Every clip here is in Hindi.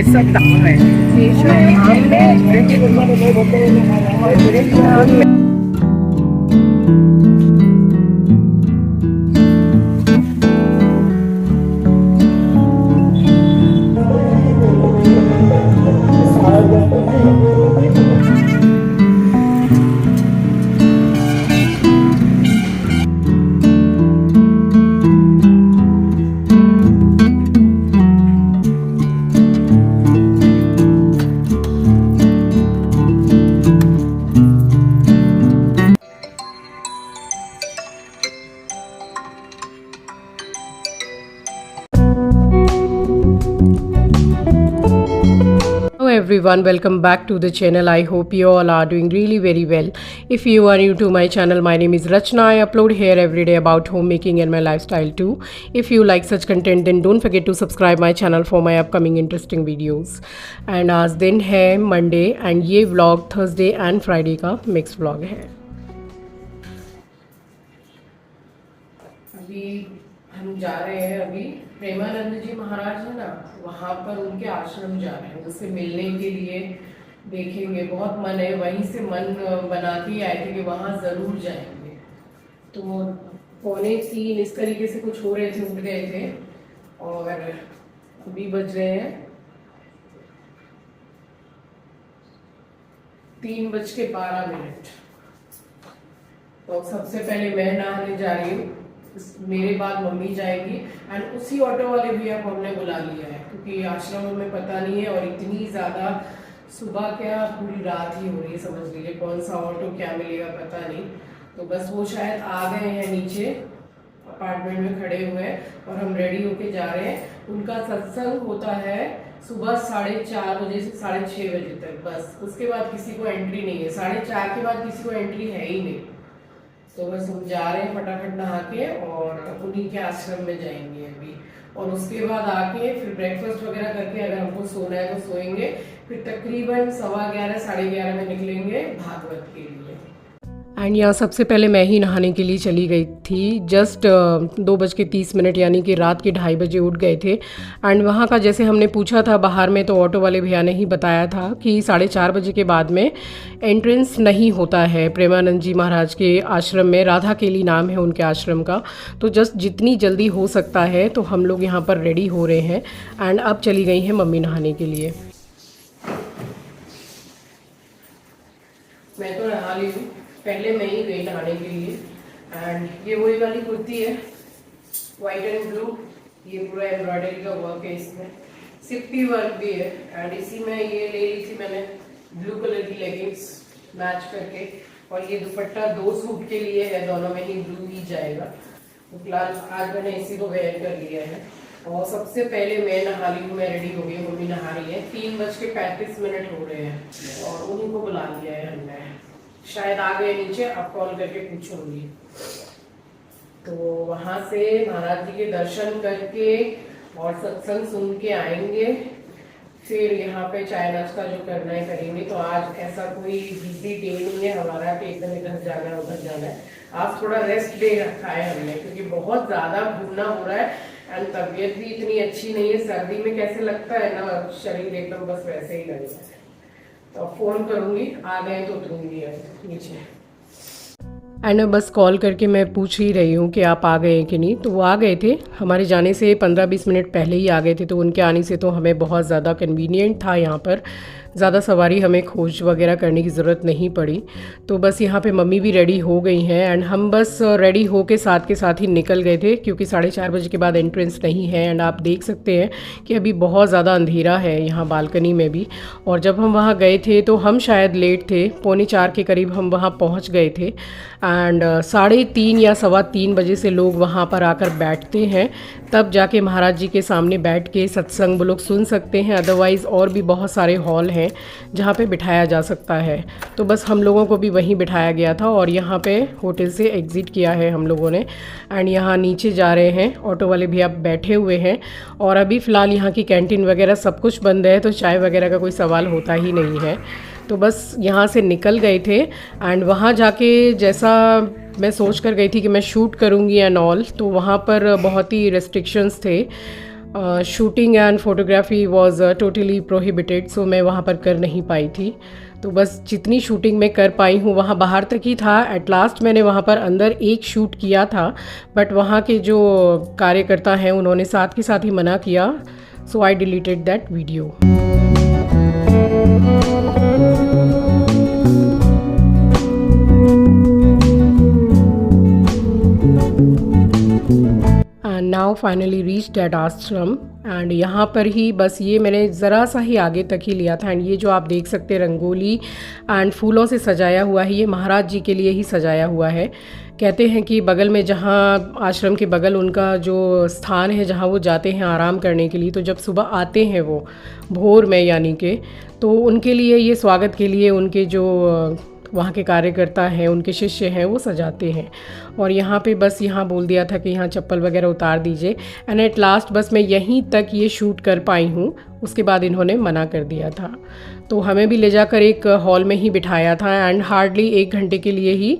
ये सब धाम है, ये सब धाम में everyone, welcome back to the channel. I hope you all are doing really very well. If you are new to my channel, my name is Rachna. I upload here every day about homemaking and my lifestyle too. If you like such content, then don't forget to subscribe my channel for my upcoming interesting videos. And आज दिन है मंडे एंड ये व्लॉग थर्सडे एंड फ्राइडे का मिक्स व्लॉग है। अभी हम जा रहे हैं, अभी प्रेमानंद जी महाराज है ना, वहाँ पर उनके आश्रम जा रहे हैं, उससे मिलने के लिए। देखेंगे, बहुत मन है, वहीं से मन बना के आए थे कि वहाँ ज़रूर जाएंगे। तो 2:45 इस तरीके से कुछ हो रहे थे, उठ गए थे और अभी बज रहे हैं 3:12। तो सबसे पहले मैं नहाने जा रही हूँ, मेरे बाद मम्मी जाएगी एंड उसी ऑटो वाले भैया को हमने बुला लिया है क्योंकि आश्रम में पता नहीं है और इतनी ज़्यादा सुबह क्या पूरी रात ही हो रही है, समझ लीजिए कौन सा ऑटो क्या मिलेगा पता नहीं। तो बस वो शायद आ गए हैं, नीचे अपार्टमेंट में खड़े हुए हैं और हम रेडी होके जा रहे हैं। उनका सत्संग होता है सुबह 4:30 बजे से 6:30 बजे तक, बस उसके बाद किसी को एंट्री नहीं है। 4:30 के बाद किसी को एंट्री है ही नहीं। तो बस हम जा रहे हैं फटाफट नहा के और उन्हीं के आश्रम में जाएंगे अभी, और उसके बाद आके फिर ब्रेकफास्ट वगैरह करके अगर हमको सोना है तो सोएंगे। फिर तकरीबन 11:15 11:30 में निकलेंगे भागवत के लिए। एंड यहाँ सबसे पहले मैं ही नहाने के लिए चली गई थी। जस्ट 2:30 यानी कि रात के 2:30 बजे उठ गए थे। एंड वहाँ का जैसे हमने पूछा था बाहर में, तो ऑटो वाले भैया ने ही बताया था कि 4:30 बजे के बाद में एंट्रेंस नहीं होता है प्रेमानंद जी महाराज के आश्रम में। राधा केली नाम है उनके आश्रम का। तो जस्ट जितनी जल्दी हो सकता है तो हम लोग यहाँ पर रेडी हो रहे हैं एंड अब चली गई हैं मम्मी नहाने के लिए। मैं तो नहा ली हूँ, पहले मैं ही गई नहाने के लिए। एंड ये वही वाली कुर्ती है, वाइट एंड ब्लू, ये पूरा एम्ब्रॉयडरी का वर्क है, इसमें सिप्पी वर्क भी है। एंड इसी में ये ले ली थी मैंने ब्लू कलर की लेगिंग्स मैच करके, और ये दुपट्टा 2 सूट के लिए है, दोनों में ही ब्लू ही जाएगा। तो फिलहाल आज मैंने इसी को वेयर कर लिया है। और सबसे पहले मैं नहा ली हूँ, मैं रेडी हो गई, मम्मी नहा रही है। 3:35 हो रहे हैं और उन्हीं को बुला लिया है हमने, शायद आ गए नीचे, अब कॉल करके पूछूंगी। तो वहां से महाराज जी के दर्शन करके और सत्संग सुन के आएंगे, फिर यहाँ पे चाय नाश्ता जो करना है करेंगे। तो आज ऐसा कोई बिजी डे नहीं है हमारा कि एकदम इधर जाना है उधर जाना है। आज थोड़ा रेस्ट डे रखा है हमने, क्योंकि बहुत ज्यादा घूमना हो रहा है एंड तबीयत भी इतनी अच्छी नहीं है। सर्दी में कैसे लगता है ना शरीर, एकदम बस वैसे ही लगता है। तो फोन करूंगी, आ गए तो उतरूंगी नीचे। एंड बस कॉल करके मैं पूछ ही रही हूँ कि आप आ गए हैं कि नहीं। तो वो आ गए थे, हमारे जाने से 15-20 मिनट पहले ही आ गए थे। तो उनके आने से तो हमें बहुत ज़्यादा कन्वीनियंट था, यहाँ पर ज़्यादा सवारी हमें खोज वगैरह करने की ज़रूरत नहीं पड़ी। तो बस यहाँ पे मम्मी भी रेडी हो गई हैं एंड हम बस रेडी हो के साथ ही निकल गए थे, क्योंकि 4:30 बजे के बाद एंट्रेंस नहीं है। एंड आप देख सकते हैं कि अभी बहुत ज़्यादा अंधेरा है यहाँ बालकनी में भी। और जब हम वहाँ गए थे तो हम शायद लेट थे, 3:45 के करीब हम वहाँ पहुँच गए थे। एंड 3:30 या 3:15 बजे से लोग वहाँ पर आकर बैठते हैं, तब जाके महाराज जी के सामने बैठ के सत्संग वो लोग सुन सकते हैं। अदरवाइज़ और भी बहुत सारे हॉल हैं जहाँ पे बिठाया जा सकता है। तो बस हम लोगों को भी वहीं बिठाया गया था और यहाँ पे होटल से एग्ज़िट किया है हम लोगों ने। एंड यहाँ नीचे जा रहे हैं, ऑटो वाले भी आप बैठे हुए हैं। और अभी फ़िलहाल यहाँ की कैंटीन वगैरह सब कुछ बंद है, तो चाय वगैरह का कोई सवाल होता ही नहीं है। तो बस यहाँ से निकल गए थे एंड वहाँ जाके जैसा मैं सोच कर गई थी कि मैं शूट करूँगी एंड ऑल, तो वहाँ पर बहुत ही रेस्ट्रिक्शंस थे। Shooting and photography was totally prohibited, so मैं वहाँ पर कर नहीं पाई थी। तो बस जितनी शूटिंग मैं कर पाई हूँ वहाँ बाहर तक ही था। एट लास्ट मैंने वहाँ पर अंदर एक शूट किया था, बट वहाँ के जो कार्यकर्ता हैं उन्होंने साथ के साथ ही मना किया, so I deleted that video. Now finally reach that ashram and यहाँ पर ही बस ये मैंने ज़रा सा ही आगे तक ही लिया था। एंड ये जो आप देख सकते हैं रंगोली एंड फूलों से सजाया हुआ है, ये महाराज जी के लिए ही सजाया हुआ है। कहते हैं कि बगल में जहाँ आश्रम के बगल उनका जो स्थान है जहाँ वो जाते हैं आराम करने के लिए, तो जब सुबह आते हैं वो भोर में यानी कि, तो उनके लिए ये स्वागत के लिए उनके जो वहाँ के कार्यकर्ता हैं, उनके शिष्य हैं, वो सजाते हैं। और यहाँ पे बस यहाँ बोल दिया था कि यहाँ चप्पल वगैरह उतार दीजिए। एंड एट लास्ट बस मैं यहीं तक ये शूट कर पाई हूँ, उसके बाद इन्होंने मना कर दिया था। तो हमें भी ले जाकर एक हॉल में ही बिठाया था एंड हार्डली 1 घंटे के लिए ही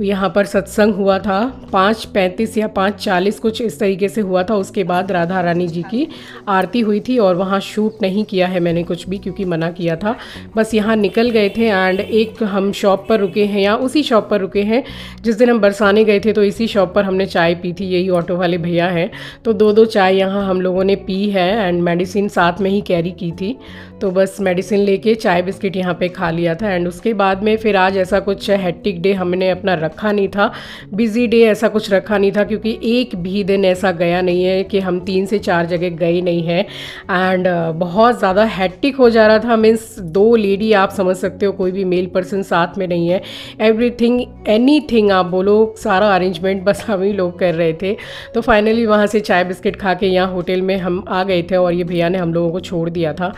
यहाँ पर सत्संग हुआ था। 5:35 या 5:40 कुछ इस तरीके से हुआ था। उसके बाद राधा रानी जी की आरती हुई थी और वहाँ शूट नहीं किया है मैंने कुछ भी, क्योंकि मना किया था। बस यहाँ निकल गए थे एंड एक हम शॉप पर रुके हैं, या उसी शॉप पर रुके हैं जिस दिन हम बरसाने गए थे, तो इसी शॉप पर हमने चाय पी थी। यही ऑटो वाले भैया हैं, तो 2-2 चाय यहाँ हम लोगों ने पी है एंड मेडिसिन साथ में ही कैरी की थी। तो बस मेडिसिन लेके चाय बिस्किट यहाँ पे खा लिया था। एंड उसके बाद में फिर आज ऐसा कुछ हेक्टिक डे हमने अपना रखा नहीं था, बिजी डे ऐसा कुछ रखा नहीं था, क्योंकि एक भी दिन ऐसा गया नहीं है कि हम 3 से 4 जगह गए नहीं हैं। एंड बहुत ज़्यादा हेक्टिक हो जा रहा था। मीन्स 2 लेडी आप समझ सकते हो, कोई भी मेल पर्सन साथ में नहीं है। एवरीथिंग एनीथिंग आप बोलो, सारा अरेंजमेंट बस हम ही लोग कर रहे थे। तो फाइनली वहाँ से चाय बिस्किट खा के यहाँ होटल में हम आ गए थे और ये भैया ने हम लोगों को छोड़ दिया था।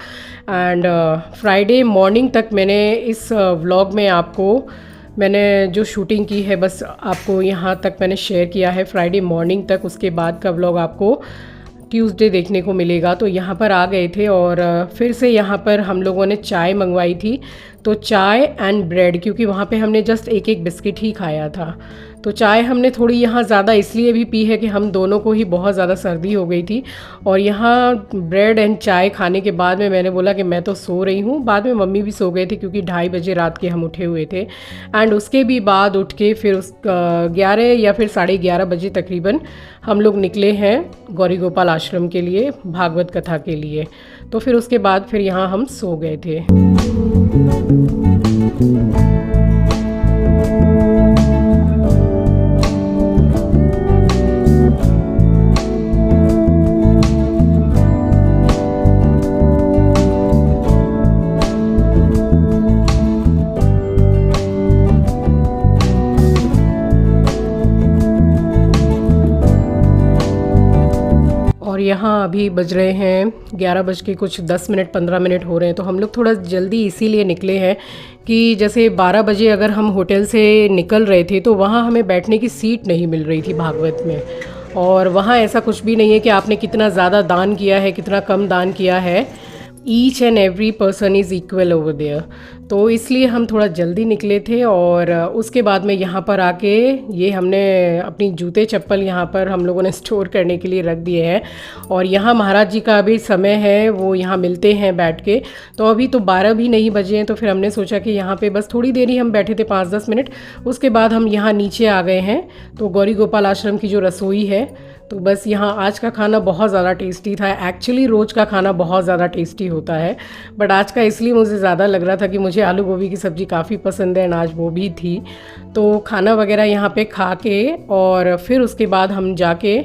एंड फ्राइडे मॉर्निंग तक मैंने इस व्लॉग में मैंने जो शूटिंग की है बस आपको यहाँ तक मैंने शेयर किया है, फ्राइडे मॉर्निंग तक। उसके बाद का व्लॉग आपको ट्यूसडे देखने को मिलेगा। तो यहाँ पर आ गए थे और फिर से यहाँ पर हम लोगों ने चाय मंगवाई थी, तो चाय एंड ब्रेड, क्योंकि वहाँ पे हमने जस्ट एक बिस्किट ही खाया था। तो चाय हमने थोड़ी यहाँ ज़्यादा इसलिए भी पी है कि हम दोनों को ही बहुत ज़्यादा सर्दी हो गई थी। और यहाँ ब्रेड एंड चाय खाने के बाद में मैंने बोला कि मैं तो सो रही हूँ। बाद में मम्मी भी सो गए थे, क्योंकि 2:30 बजे रात के हम उठे हुए थे। एंड उसके भी बाद उठ के फिर 11 या फिर 11:30 बजे तकरीबन हम लोग निकले हैं गौरी गोपाल आश्रम के लिए, भागवत कथा के लिए। तो फिर उसके बाद फिर यहाँ हम सो गए थे। और यहाँ अभी बज रहे हैं 11:10 हो रहे हैं। तो हम लोग थोड़ा जल्दी इसीलिए निकले हैं कि जैसे 12 बजे अगर हम होटल से निकल रहे थे तो वहाँ हमें बैठने की सीट नहीं मिल रही थी भागवत में। और वहाँ ऐसा कुछ भी नहीं है कि आपने कितना ज़्यादा दान किया है, कितना कम दान किया है। Each and every person is equal over there. तो इसलिए हम थोड़ा जल्दी निकले थे। और उसके बाद में यहाँ पर आके ये हमने अपनी जूते चप्पल यहाँ पर हम लोगों ने स्टोर करने के लिए रख दिए हैं। और यहाँ महाराज जी का अभी समय है, वो यहाँ मिलते हैं बैठ के। तो अभी तो 12 भी नहीं बजे हैं, तो फिर हमने सोचा कि यहाँ पे बस थोड़ी देर ही हम बैठे थे, 5-10 मिनट। उसके बाद हम यहाँ नीचे आ गए हैं। तो गौरी गोपाल आश्रम की जो रसोई है, तो बस यहाँ आज का खाना बहुत ज़्यादा टेस्टी था। एक्चुअली रोज़ का खाना बहुत ज़्यादा टेस्टी होता है, बट आज का इसलिए मुझे ज़्यादा लग रहा था कि मुझे आलू गोभी की सब्ज़ी काफ़ी पसंद है, एंड आज वो भी थी। तो खाना वगैरह यहाँ पे खा के और फिर उसके बाद हम जाके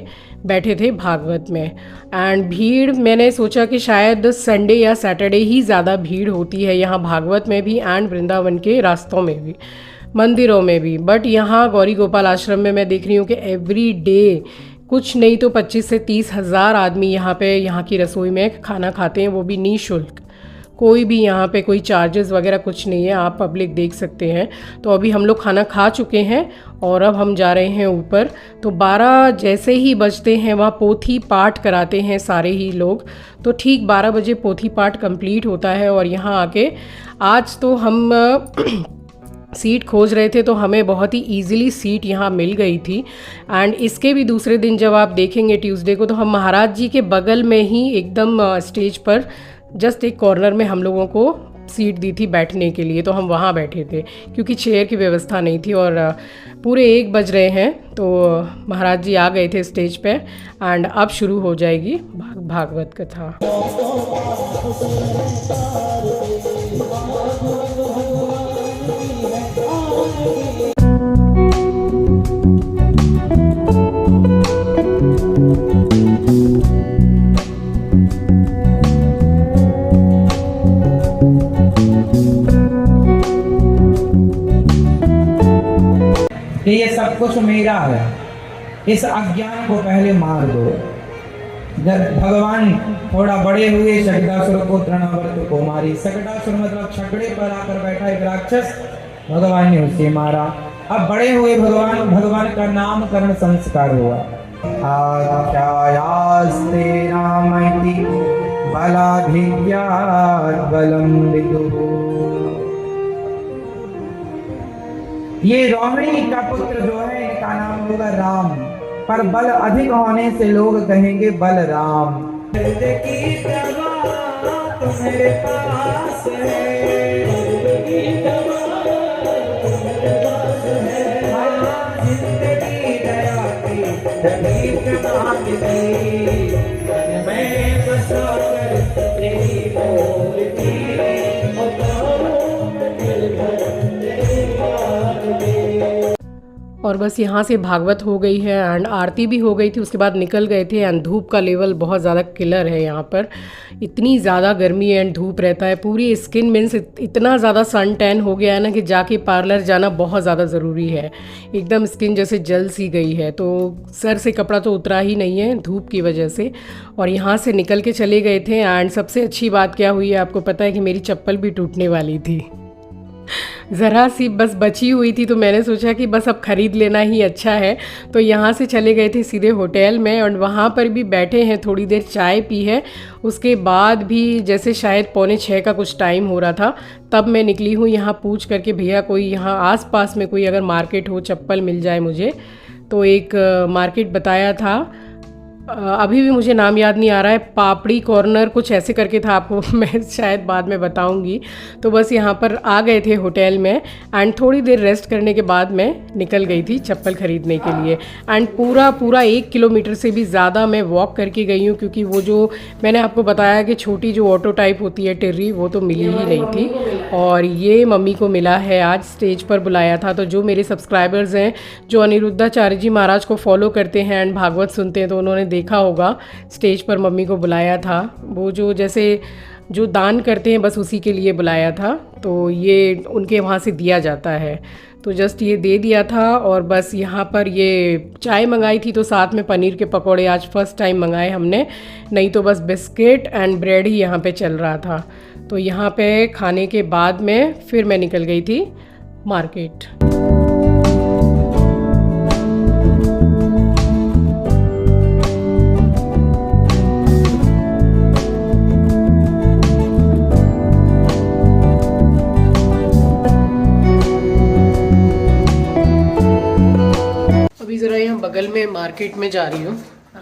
बैठे थे भागवत में। एंड भीड़, मैंने सोचा कि शायद संडे या सैटरडे ही ज़्यादा भीड़ होती है यहाँ भागवत में भी एंड वृंदावन के रास्तों में भी, मंदिरों में भी। बट यहाँ गौरी गोपाल आश्रम में मैं देख रही हूँ कि एवरी डे कुछ नहीं तो 25 से 30 हज़ार आदमी यहाँ की रसोई में खाना खाते हैं, वो भी निःशुल्क। कोई भी यहाँ पे कोई चार्जेस वगैरह कुछ नहीं है, आप पब्लिक देख सकते हैं। तो अभी हम लोग खाना खा चुके हैं और अब हम जा रहे हैं ऊपर। तो 12 जैसे ही बजते हैं वहाँ पोथी पाठ कराते हैं सारे ही लोग। तो ठीक 12 बजे पोथी पाठ कंप्लीट होता है। और यहाँ आके आज तो हम सीट खोज रहे थे तो हमें बहुत ही इजीली सीट यहाँ मिल गई थी। एंड इसके भी दूसरे दिन जब आप देखेंगे ट्यूसडे को, तो हम महाराज जी के बगल में ही एकदम स्टेज पर जस्ट एक कॉर्नर में हम लोगों को सीट दी थी बैठने के लिए, तो हम वहाँ बैठे थे क्योंकि चेयर की व्यवस्था नहीं थी। और पूरे 1 बज रहे हैं तो महाराज जी आ गए थे स्टेज पे। एंड अब शुरू हो जाएगी भागवत कथा। कि ये सब कुछ मेरा है, इस अज्ञान को पहले मार दो। जब भगवान थोड़ा बड़े हुए, शकटासुर को तृणावर्त को मारी। शकटासुर मतलब छकड़े पर आकर बैठा एक राक्षस, भगवान ने उसे मारा। अब बड़े हुए भगवान का नामकरण संस्कार हुआ। आख्यायास्ते रामैति बलाधिक्यात् बलं विदुः। ये रोहिणी का पुत्र जो है, इनका नाम होगा राम, पर बल अधिक होने से लोग कहेंगे बलराम। जिंदगी दवा तुम्हारे पास है, जिंदगी दया की तकलीफ मांगती, मैं बसा कर तेरी बोलती। और बस यहाँ से भागवत हो गई है एंड आरती भी हो गई थी, उसके बाद निकल गए थे। एंड धूप का लेवल बहुत ज़्यादा किलर है यहाँ पर, इतनी ज़्यादा गर्मी एंड धूप रहता है, पूरी स्किन मीन्स इतना ज़्यादा सन टैन हो गया है ना कि जाके पार्लर जाना बहुत ज़्यादा ज़रूरी है। एकदम स्किन जैसे जल सी गई है, तो सर से कपड़ा तो उतरा ही नहीं है धूप की वजह से। और यहाँ से निकल के चले गए थे। एंड सबसे अच्छी बात क्या हुई है आपको पता है कि मेरी चप्पल भी टूटने वाली थी, ज़रा सी बस बची हुई थी, तो मैंने सोचा कि बस अब ख़रीद लेना ही अच्छा है। तो यहाँ से चले गए थे सीधे होटल में और वहाँ पर भी बैठे हैं, थोड़ी देर चाय पी है। उसके बाद भी जैसे शायद 5:45 का कुछ टाइम हो रहा था, तब मैं निकली हूँ यहाँ पूछ करके भैया कोई यहाँ आसपास में कोई अगर मार्केट हो चप्पल मिल जाए मुझे। तो एक मार्केट बताया था, अभी भी मुझे नाम याद नहीं आ रहा है, पापड़ी कॉर्नर कुछ ऐसे करके था, आपको मैं शायद बाद में बताऊंगी। तो बस यहाँ पर आ गए थे होटल में एंड थोड़ी देर रेस्ट करने के बाद मैं निकल गई थी चप्पल ख़रीदने के लिए। एंड पूरा 1 किलोमीटर से भी ज़्यादा मैं वॉक करके गई हूँ, क्योंकि वो जो मैंने आपको बताया कि छोटी जो ऑटो टाइप होती है टिर्री, वो तो मिली ही नहीं थी। और ये मम्मी को मिला है, आज स्टेज पर बुलाया था। तो जो मेरे सब्सक्राइबर्स हैं जो अनिरुद्धाचार्य जी महाराज को फॉलो करते हैं एंड भागवत सुनते हैं, तो उन्होंने देखा होगा स्टेज पर मम्मी को बुलाया था। वो जो जैसे जो दान करते हैं बस उसी के लिए बुलाया था, तो ये उनके वहाँ से दिया जाता है। तो जस्ट ये दे दिया था। और बस यहाँ पर ये चाय मंगाई थी, तो साथ में पनीर के पकौड़े आज फर्स्ट टाइम मंगाए हमने, नहीं तो बस बिस्किट एंड ब्रेड ही यहाँ पे चल रहा था। तो यहाँ पे खाने के बाद में फिर मैं निकल गई थी मार्केट। ज़रा यहाँ बगल में मार्केट में जा रही हूँ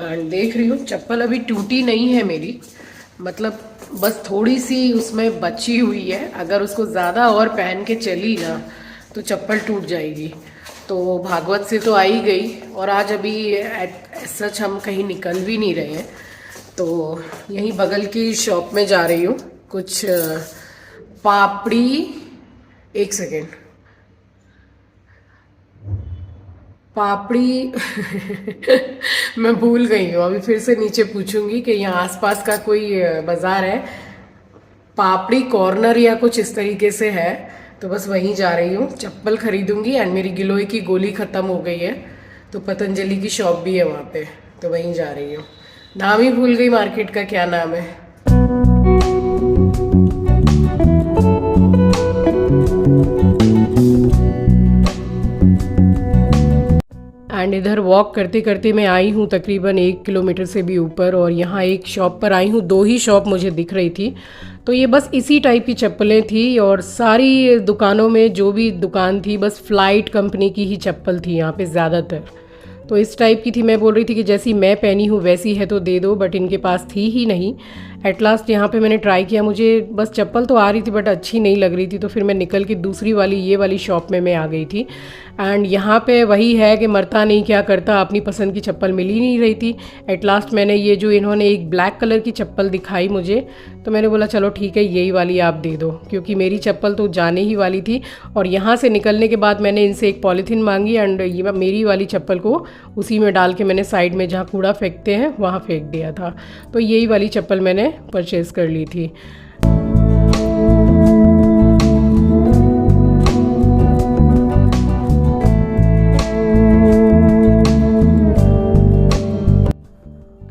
एंड देख रही हूँ चप्पल अभी टूटी नहीं है मेरी, मतलब बस थोड़ी सी उसमें बची हुई है। अगर उसको ज़्यादा और पहन के चली ना तो चप्पल टूट जाएगी। तो भागवत से तो आ ही गई, और आज अभी सच हम कहीं निकल भी नहीं रहे हैं, तो यहीं बगल की शॉप में जा रही हूँ। कुछ पापड़ी, एक सेकेंड, पापड़ी मैं भूल गई हूँ, अभी फिर से नीचे पूछूंगी कि यहाँ आसपास का कोई बाज़ार है, पापड़ी कॉर्नर या कुछ इस तरीके से है, तो बस वहीं जा रही हूँ। चप्पल खरीदूंगी एंड मेरी गिलोय की गोली ख़त्म हो गई है, तो पतंजलि की शॉप भी है वहाँ पे, तो वहीं जा रही हूँ। नाम ही भूल गई मार्केट का, क्या नाम है। एंड इधर वॉक करते करते मैं आई हूँ तकरीबन 1 किलोमीटर से भी ऊपर, और यहाँ एक शॉप पर आई हूँ। 2 ही शॉप मुझे दिख रही थी, तो ये बस इसी टाइप की चप्पलें थी, और सारी दुकानों में जो भी दुकान थी बस फ्लाइट कंपनी की ही चप्पल थी यहाँ पे ज़्यादातर। तो इस टाइप की थी। मैं बोल रही थी कि जैसी मैं पहनी हूँ वैसी है तो दे दो, बट इनके पास थी ही नहीं। एट लास्ट यहाँ पे मैंने ट्राई किया, मुझे बस चप्पल तो आ रही थी बट अच्छी नहीं लग रही थी, तो फिर मैं निकल के दूसरी वाली ये वाली शॉप में मैं आ गई थी। एंड यहाँ पे वही है कि मरता नहीं क्या करता, अपनी पसंद की चप्पल मिल ही नहीं रही थी। एट लास्ट मैंने ये जो इन्होंने एक ब्लैक कलर की चप्पल दिखाई मुझे, तो मैंने बोला चलो ठीक है यही वाली आप दे दो, क्योंकि मेरी चप्पल तो जाने ही वाली थी। और यहाँ से निकलने के बाद मैंने इनसे एक पॉलीथीन मांगी, एंड ये मेरी वाली चप्पल को उसी में डाल के मैंने साइड में जहाँ कूड़ा फेंकते हैं वहाँ फेंक दिया था। तो यही वाली चप्पल मैंने परचेज़ कर ली थी।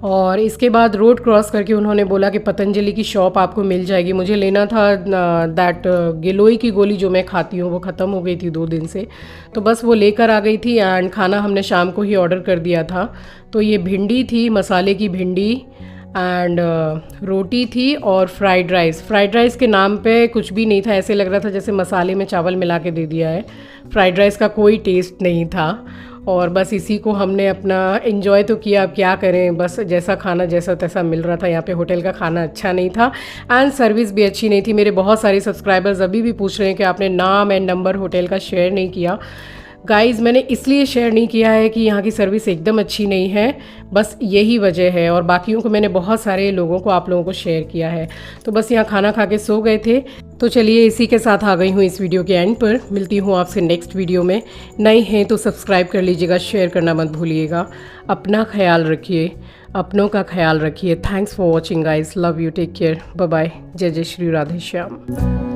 और इसके बाद रोड क्रॉस करके उन्होंने बोला कि पतंजलि की शॉप आपको मिल जाएगी। मुझे लेना था दैट गिलोय की गोली जो मैं खाती हूँ, वो ख़त्म हो गई थी 2 दिन से, तो बस वो लेकर आ गई थी। एंड खाना हमने शाम को ही ऑर्डर कर दिया था। तो ये भिंडी थी, मसाले की भिंडी, एंड रोटी थी, और फ्राइड राइस। फ्राइड राइस के नाम पे कुछ भी नहीं था, ऐसे लग रहा था जैसे मसाले में चावल मिला के दे दिया है। फ्राइड राइस का कोई टेस्ट नहीं था, और बस इसी को हमने अपना एंजॉय तो किया। अब क्या करें, बस जैसा खाना जैसा तैसा मिल रहा था। यहाँ पे होटल का खाना अच्छा नहीं था एंड सर्विस भी अच्छी नहीं थी। मेरे बहुत सारे सब्सक्राइबर्स अभी भी पूछ रहे हैं कि आपने नाम एंड नंबर होटल का शेयर नहीं किया। गाइज़, मैंने इसलिए शेयर नहीं किया है कि यहाँ की सर्विस एकदम अच्छी नहीं है, बस यही वजह है। और बाकियों को मैंने बहुत सारे लोगों को, आप लोगों को शेयर किया है। तो बस यहाँ खाना खा के सो गए थे। तो चलिए इसी के साथ आ गई हूँ इस वीडियो के एंड पर। मिलती हूँ आपसे नेक्स्ट वीडियो में। नए हैं तो सब्सक्राइब कर लीजिएगा, शेयर करना मत भूलिएगा। अपना ख्याल रखिए, अपनों का ख्याल रखिए। Thanks for watching guys, love you, take care, bye bye. जय जय श्री राधे श्याम।